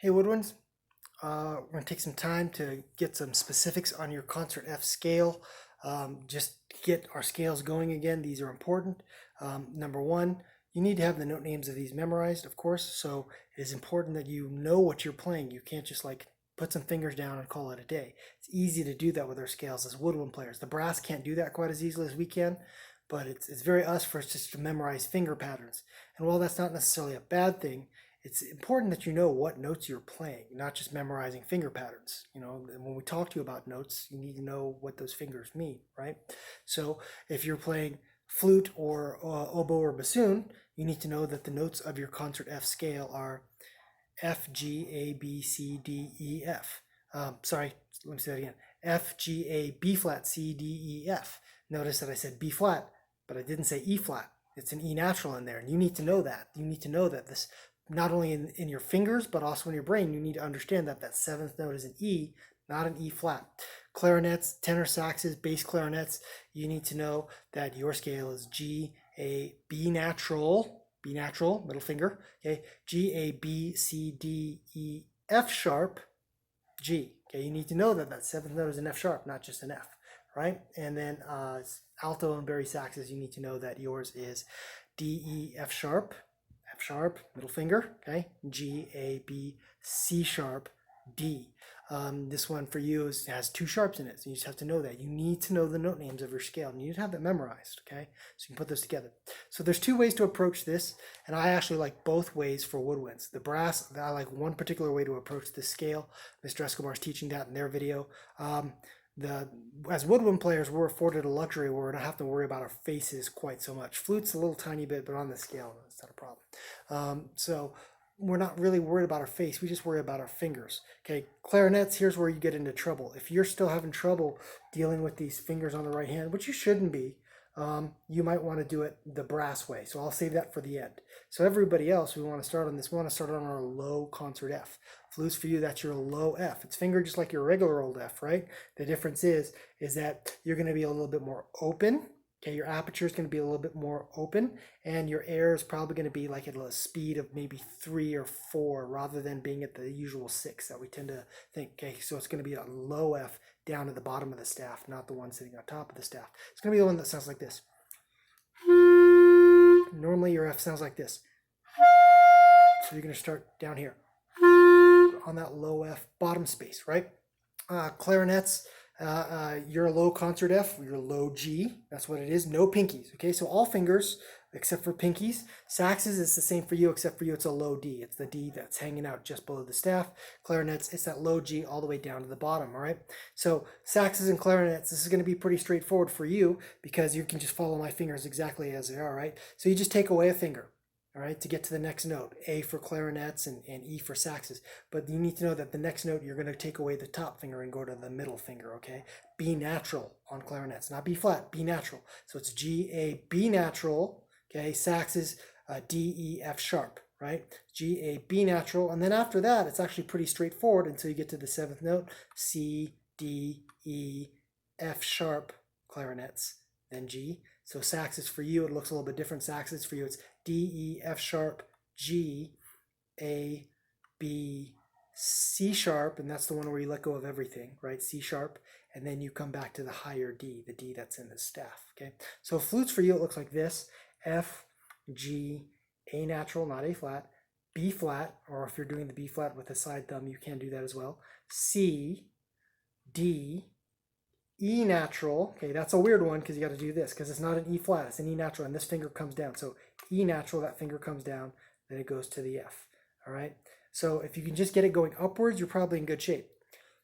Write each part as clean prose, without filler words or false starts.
Hey Woodwinds, we're going to take some time to get some specifics on your concert F scale. Just get our scales going again. These are important. Number one, you need to have the note names of these memorized, of course. So it is important that you know what you're playing. You can't just like put some fingers down and call it a day. It's easy to do that with our scales as woodwind players. The brass can't do that quite as easily as we can, but it's very us for us just to memorize finger patterns. And while that's not necessarily a bad thing, it's important that you know what notes you're playing, not just memorizing finger patterns. You know, when we talk to you about notes, you need to know what those fingers mean, right? So if you're playing flute or oboe or bassoon, you need to know that the notes of your concert F scale are F, G, A, B, C, D, E, F. Sorry, let me say that again. F, G, A, B flat, C, D, E, F. Notice that I said B flat, but I didn't say E flat. It's an E natural in there, and you need to know that. You need to know that this, not only in your fingers, but also in your brain, you need to understand that that seventh note is an E, not an E flat. Clarinets, tenor saxes, bass clarinets, you need to know that your scale is G, A, B natural, middle finger, okay, G, A, B, C, D, E, F sharp, G. Okay, you need to know that that seventh note is an F sharp, not just an F, right? And then alto and bari saxes, you need to know that yours is D, E, F sharp, middle finger, okay, G, A, B, C sharp, D. This one for you has two sharps in it, so you just have to know that. You need to know the note names of your scale, and you need to have that memorized, okay? So you can put those together. So there's two ways to approach this, and I actually like both ways for woodwinds. The brass, I like one particular way to approach this scale. Mr. Escobar's teaching that in their video. As woodwind players, we're afforded a luxury where we don't have to worry about our faces quite so much. Flute's a little tiny bit, but on the scale, it's not a problem. So we're not really worried about our face. We just worry about our fingers. Okay, clarinets, here's where you get into trouble. If you're still having trouble dealing with these fingers on the right hand, which you shouldn't be, you might want to do it the brass way. So I'll save that for the end. So everybody else, we want to start on this. We want to start on our low concert F. Flutes for you, that's your low F. It's fingered just like your regular old F, right? The difference is that you're going to be a little bit more open. Okay, your aperture is going to be a little bit more open, and your air is probably going to be like at a speed of maybe 3 or 4 rather than being at the usual 6 that we tend to think. Okay, so it's going to be a low F down at the bottom of the staff, not the one sitting on top of the staff. It's going to be the one that sounds like this. Normally your F sounds like this. So you're going to start down here on that low F bottom space, right? Clarinets, your low concert F, your low G, that's what it is, no pinkies, okay? So all fingers except for pinkies. Saxes, it's the same for you, except for you, it's a low D. It's the D that's hanging out just below the staff. Clarinets, it's that low G all the way down to the bottom, all right? So saxes and clarinets, this is going to be pretty straightforward for you because you can just follow my fingers exactly as they are, right? So you just take away a finger, all right, to get to the next note. A for clarinets and E for saxes. But you need to know that the next note, you're going to take away the top finger and go to the middle finger, okay? B natural on clarinets, not B flat, B natural. So it's G, A, B natural, okay? Saxes, D, E, F sharp, right? G, A, B natural. And then after that, it's actually pretty straightforward until you get to the seventh note, C, D, E, F sharp, clarinets, then G. So saxes for you, it looks a little bit different. Saxes for you, it's D, E, F sharp, G, A, B, C sharp, and that's the one where you let go of everything, right? C sharp, and then you come back to the higher D, the D that's in the staff, okay? So flutes for you, it looks like this: F, G, A natural, not A flat, B flat, or if you're doing the B flat with a side thumb, you can do that as well, C, D, E natural, okay, that's a weird one because you got to do this because it's not an E flat, it's an E natural, and this finger comes down. So E natural, that finger comes down, then it goes to the F, all right? So if you can just get it going upwards, you're probably in good shape.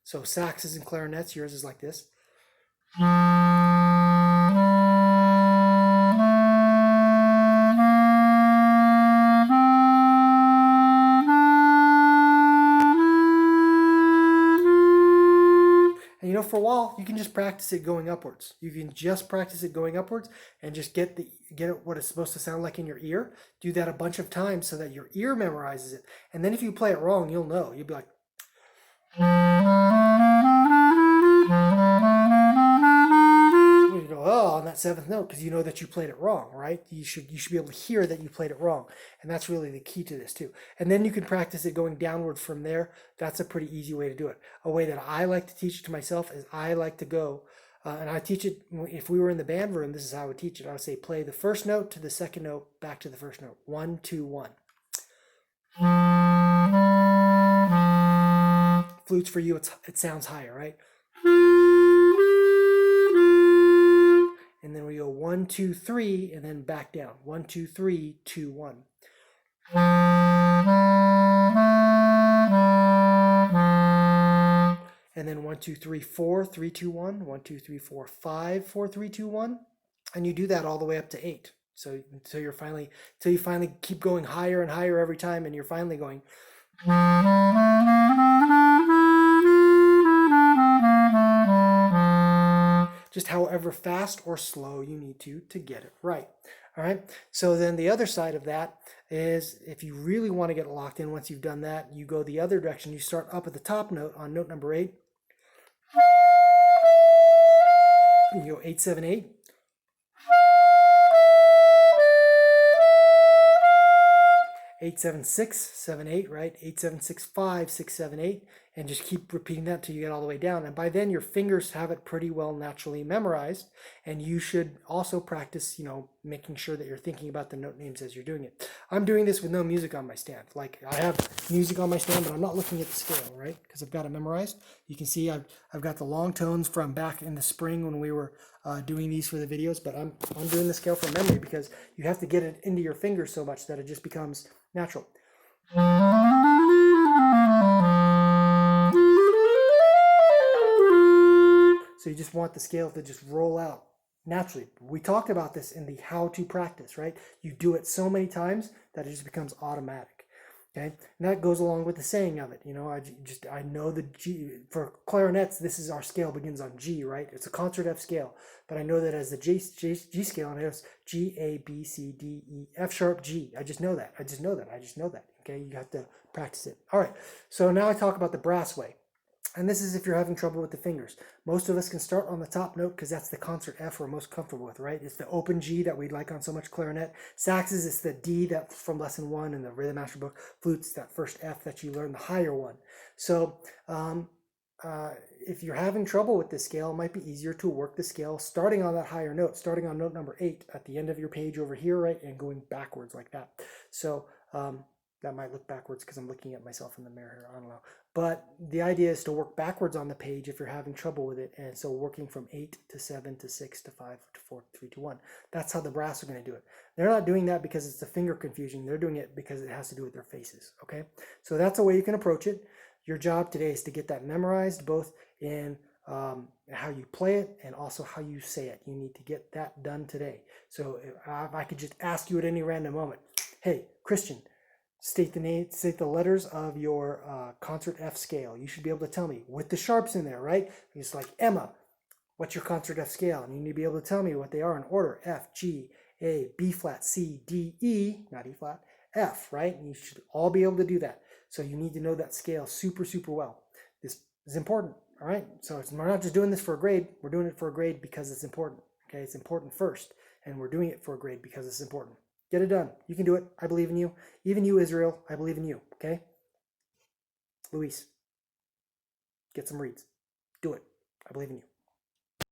So saxes and clarinets, yours is like this. And you know, for a while, you can just practice it going upwards. You can just practice it going upwards and just get it what it's supposed to sound like in your ear. Do that a bunch of times so that your ear memorizes it. And then if you play it wrong, you'll know. You'll be like, you go know, oh, on that seventh note, because you know that you played it wrong, right? You should be able to hear that you played it wrong, and that's really the key to this too. And then you can practice it going downward from there. That's a pretty easy way to do it. A way that I like to teach it to myself is I like to go, and I teach it. If we were in the band room, this is how I would teach it. I would say play the first note to the second note, back to the first note. 1, 2, 1. Flutes for you, it sounds higher, right? And then we go 1, 2, 3, and then back down. 1, 2, 3, 2, 1. And then 1, 2, 3, 4, 3, 2, 1. 1, 2, 3, 4, 5, 4, 3, 2, 1. And you do that all the way up to 8. So until you finally keep going higher and higher every time, and you're finally going. Just however fast or slow you need to get it right. All right. So then the other side of that is if you really want to get locked in, once you've done that, you go the other direction. You start up at the top note on note number 8. You go 8, 7, 8. 8, 7, 6, 7, 8, right? 8, 7, 6, 5, 6, 7, 8, and just keep repeating that till you get all the way down. And by then your fingers have it pretty well naturally memorized, and you should also practice, making sure that you're thinking about the note names as you're doing it. I'm doing this with no music on my stand. Like I have music on my stand, but I'm not looking at the scale, right? Because I've got it memorized. You can see I've got the long tones from back in the spring when we were doing these for the videos, but I'm doing the scale from memory because you have to get it into your fingers so much that it just becomes natural. So you just want the scale to just roll out naturally. We talked about this in the how to practice, right? You do it so many times that it just becomes automatic. Okay, and that goes along with the saying of it. I know the G for clarinets. This is our scale begins on G, right? It's a concert F scale, but I know that as the G scale, and it's G A B C D E F sharp G. I just know that. Okay, you have to practice it. All right. So now I talk about the brass way. And this is if you're having trouble with the fingers. Most of us can start on the top note because that's the concert F we're most comfortable with, right? It's the open G that we like on so much clarinet. Saxes, it's the D that's from lesson 1 in the Rhythm Master book. Flutes, that first F that you learn, the higher one. So if you're having trouble with this scale, it might be easier to work the scale starting on that higher note, starting on note number 8 at the end of your page over here, right? And going backwards like that. So that might look backwards because I'm looking at myself in the mirror here. I don't know. But the idea is to work backwards on the page if you're having trouble with it. And so working from 8 to 7 to 6 to 5 to 4 to 3 to 1. That's how the brass are going to do it. They're not doing that because it's a finger confusion. They're doing it because it has to do with their faces. Okay? So that's a way you can approach it. Your job today is to get that memorized both in how you play it and also how you say it. You need to get that done today. So if I could just ask you at any random moment, hey, Christian, state the letters of your concert F scale. You should be able to tell me with the sharps in there, right? It's like, Emma, what's your concert F scale? And you need to be able to tell me what they are in order. F, G, A, B flat, C, D, E, not E flat, F, right? And you should all be able to do that. So you need to know that scale super, super well. This is important, all right? So we're not just doing this for a grade. We're doing it for a grade because it's important, okay? It's important first, and we're doing it for a grade because it's important. Get it done. You can do it. I believe in you. Even you, Israel, I believe in you, okay? Luis, get some reads. Do it. I believe in you.